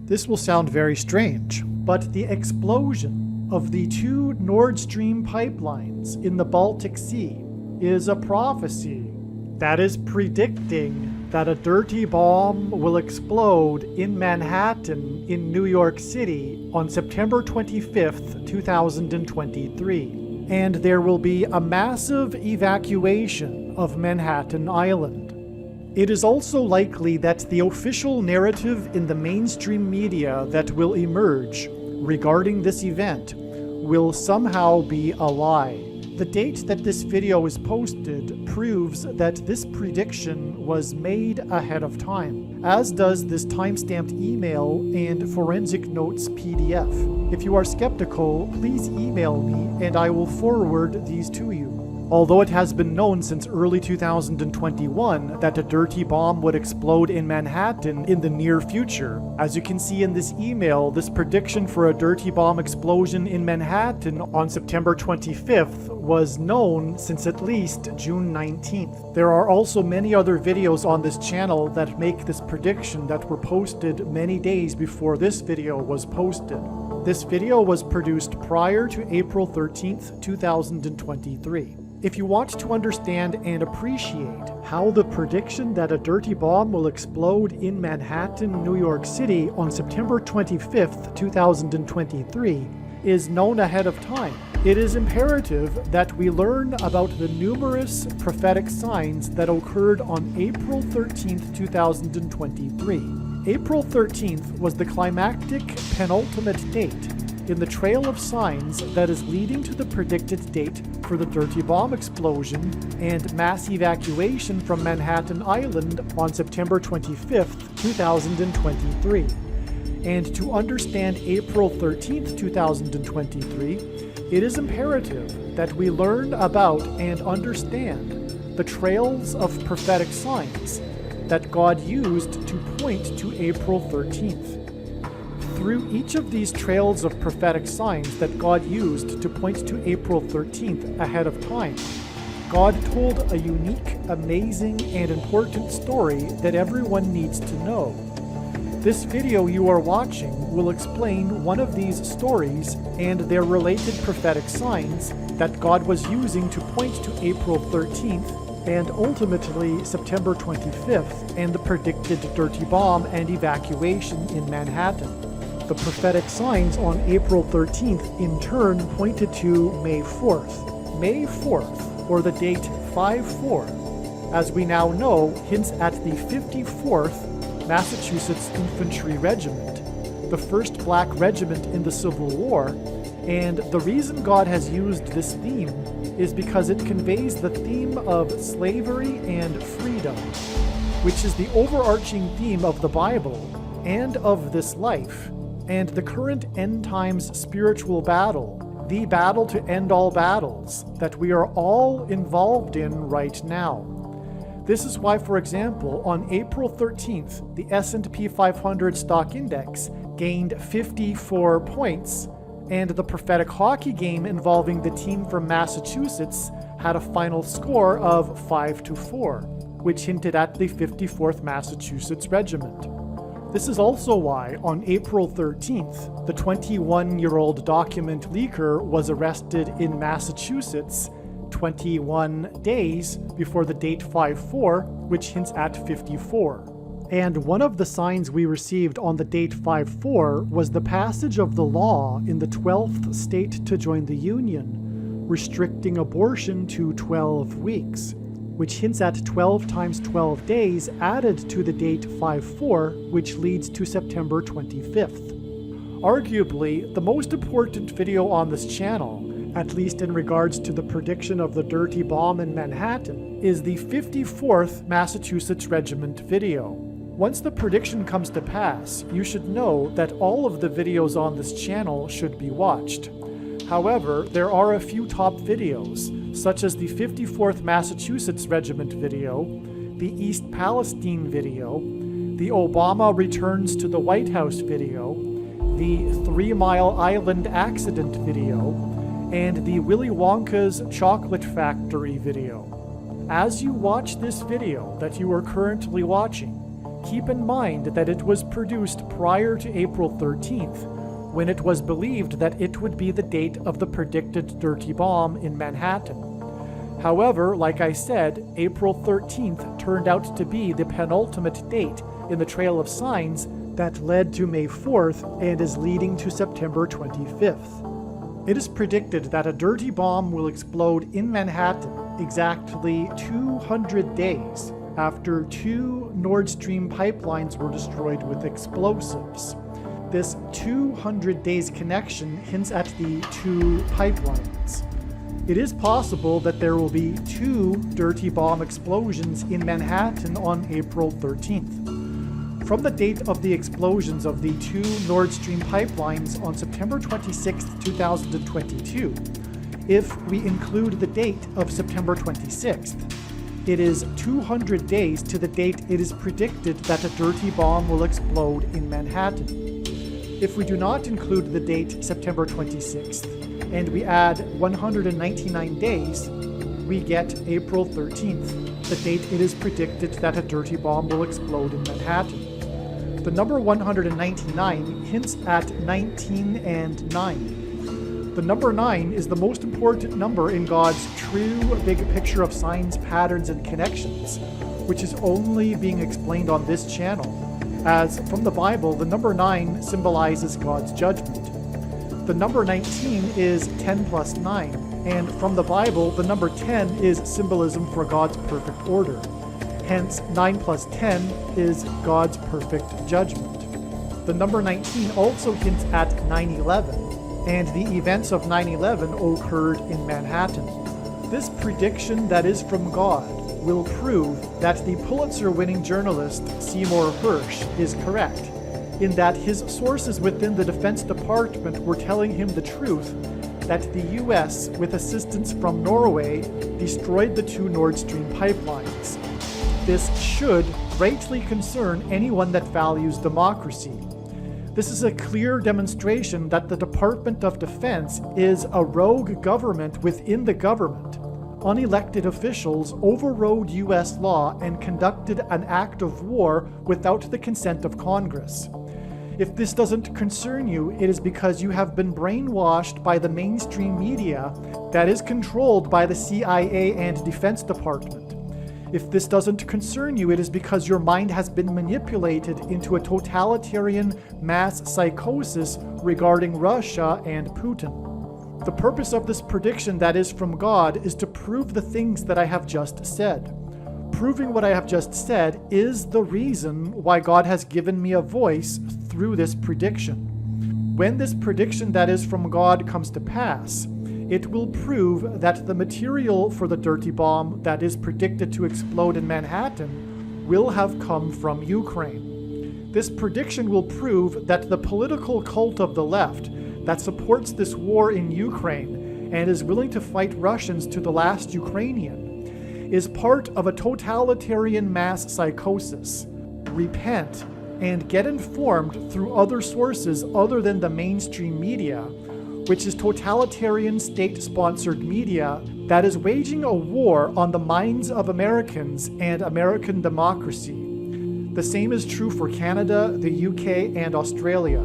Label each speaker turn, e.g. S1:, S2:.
S1: This will sound very strange, but the explosion of the two Nord Stream pipelines in the Baltic Sea is a prophecy that is predicting that a dirty bomb will explode in Manhattan in New York City on September 25th, 2023. And there will be a massive evacuation of Manhattan Island. It is also likely that the official narrative in the mainstream media that will emerge regarding this event will somehow be a lie. The date that this video is posted proves that this prediction was made ahead of time, as does this timestamped email and forensic notes PDF. If you are skeptical, please email me and I will forward these to you. Although it has been known since early 2021 that a dirty bomb would explode in Manhattan in the near future, as you can see in this email, this prediction for a dirty bomb explosion in Manhattan on September 25th was known since at least June 19th. There are also many other videos on this channel that make this prediction that were posted many days before this video was posted. This video was produced prior to April 13th, 2023. If you want to understand and appreciate how the prediction that a dirty bomb will explode in Manhattan, New York City on September 25th, 2023 is known ahead of time, it is imperative that we learn about the numerous prophetic signs that occurred on April 13th, 2023. April 13th was the climactic penultimate date in the trail of signs that is leading to the predicted date for the dirty bomb explosion and mass evacuation from Manhattan Island on September 25th, 2023. And to understand April 13th, 2023, it is imperative that we learn about and understand the trails of prophetic signs that God used to point to April 13th. Through each of these trails of prophetic signs that God used to point to April 13th ahead of time, God told a unique, amazing, and important story that everyone needs to know. This video you are watching will explain one of these stories and their related prophetic signs that God was using to point to April 13th and ultimately September 25th and the predicted dirty bomb and evacuation in Manhattan. The prophetic signs on April 13th in turn pointed to May 4th. May 4th, or the date 5-4, as we now know, hints at the 54th Massachusetts Infantry Regiment, the first black regiment in the Civil War, and the reason God has used this theme is because it conveys the theme of slavery and freedom, which is the overarching theme of the Bible and of this life, and the current end times spiritual battle, the battle to end all battles, that we are all involved in right now. This is why, for example, on April 13th, the S&P 500 stock index gained 54 points, and the prophetic hockey game involving the team from Massachusetts had a final score of 5-4, which hinted at the 54th Massachusetts Regiment. This is also why, on April 13th, the 21-year-old document leaker was arrested in Massachusetts 21 days before the date 5-4, which hints at 54. And one of the signs we received on the date 5-4 was the passage of the law in the 12th state to join the Union, restricting abortion to 12 weeks. Which hints at 12 times 12 days added to the date 5-4, which leads to September 25th. Arguably, the most important video on this channel, at least in regards to the prediction of the dirty bomb in Manhattan, is the 54th Massachusetts Regiment video. Once the prediction comes to pass, you should know that all of the videos on this channel should be watched. However, there are a few top videos, such as the 54th Massachusetts Regiment video, the East Palestine video, the Obama Returns to the White House video, the 3 Mile Island accident video, and the Willy Wonka's Chocolate Factory video. As you watch this video that you are currently watching, keep in mind that it was produced prior to April 13th, when it was believed that it would be the date of the predicted dirty bomb in Manhattan. However, like I said, April 13th turned out to be the penultimate date in the trail of signs that led to May 4th and is leading to September 25th. It is predicted that a dirty bomb will explode in Manhattan exactly 200 days after 2 Nord Stream pipelines were destroyed with explosives. This 200 days connection hints at the 2 pipelines. It is possible that there will be 2 dirty bomb explosions in Manhattan on April 13th. From the date of the explosions of the 2 Nord Stream pipelines on September 26, 2022, if we include the date of September 26th, it is 200 days to the date it is predicted that a dirty bomb will explode in Manhattan. If we do not include the date September 26th, and we add 199 days, we get April 13th, the date it is predicted that a dirty bomb will explode in Manhattan. The number 199 hints at 19 and 9. The number 9 is the most important number in God's true big picture of signs, patterns, and connections, which is only being explained on this channel, as from the Bible, the number 9 symbolizes God's judgment. The number 19 is 10 plus 9, and from the Bible, the number 10 is symbolism for God's perfect order. Hence, 9 plus 10 is God's perfect judgment. The number 19 also hints at 9/11, and the events of 9/11 occurred in Manhattan. This prediction that is from God will prove that the Pulitzer-winning journalist Seymour Hersh is correct, in that his sources within the Defense Department were telling him the truth that the US, with assistance from Norway, destroyed the 2 Nord Stream pipelines. This should greatly concern anyone that values democracy. This is a clear demonstration that the Department of Defense is a rogue government within the government. Unelected officials overrode US law and conducted an act of war without the consent of Congress. If this doesn't concern you, it is because you have been brainwashed by the mainstream media that is controlled by the CIA and Defense Department. If this doesn't concern you, it is because your mind has been manipulated into a totalitarian mass psychosis regarding Russia and Putin. The purpose of this prediction that is from God is to prove the things that I have just said. Proving what I have just said is the reason why God has given me a voice through this prediction. When this prediction that is from God comes to pass, it will prove that the material for the dirty bomb that is predicted to explode in Manhattan will have come from Ukraine. This prediction will prove that the political cult of the left that supports this war in Ukraine and is willing to fight Russians to the last Ukrainian is part of a totalitarian mass psychosis. Repent and get informed through other sources other than the mainstream media, which is totalitarian state-sponsored media that is waging a war on the minds of Americans and American democracy. The same is true for Canada, the UK, and Australia.